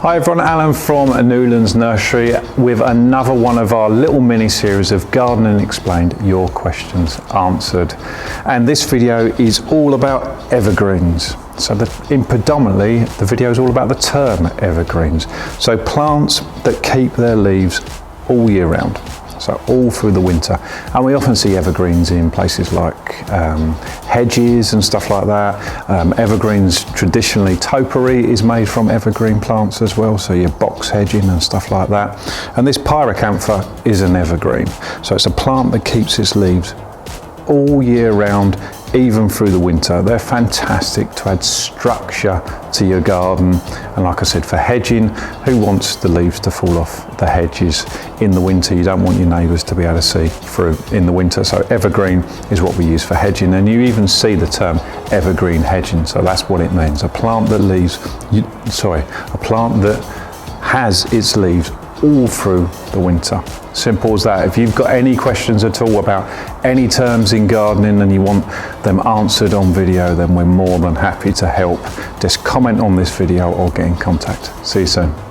Hi everyone, Alan from Newlands Nursery with another one of our little mini series of Gardening Explained, your questions answered. And this video is all about evergreens. So predominantly the video is all about the term evergreens. So plants that keep their leaves all year round. So all through the winter. And we often see evergreens in places like hedges and stuff like that. Evergreens, traditionally topiary is made from evergreen plants as well, so your box hedging and stuff like that. And this pyracantha is an evergreen. So it's a plant that keeps its leaves all year round, even through the winter. They're fantastic to add structure to your garden, and like I said, for hedging, who wants the leaves to fall off the hedges in the winter? You don't want your neighbours to be able to see through in the winter. So evergreen is what we use for hedging, and you even see the term evergreen hedging, so that's what it means. A plant that has its leaves all through the winter. Simple as that. If you've got any questions at all about any terms in gardening and you want them answered on video, then we're more than happy to help. Just comment on this video or get in contact. See you soon.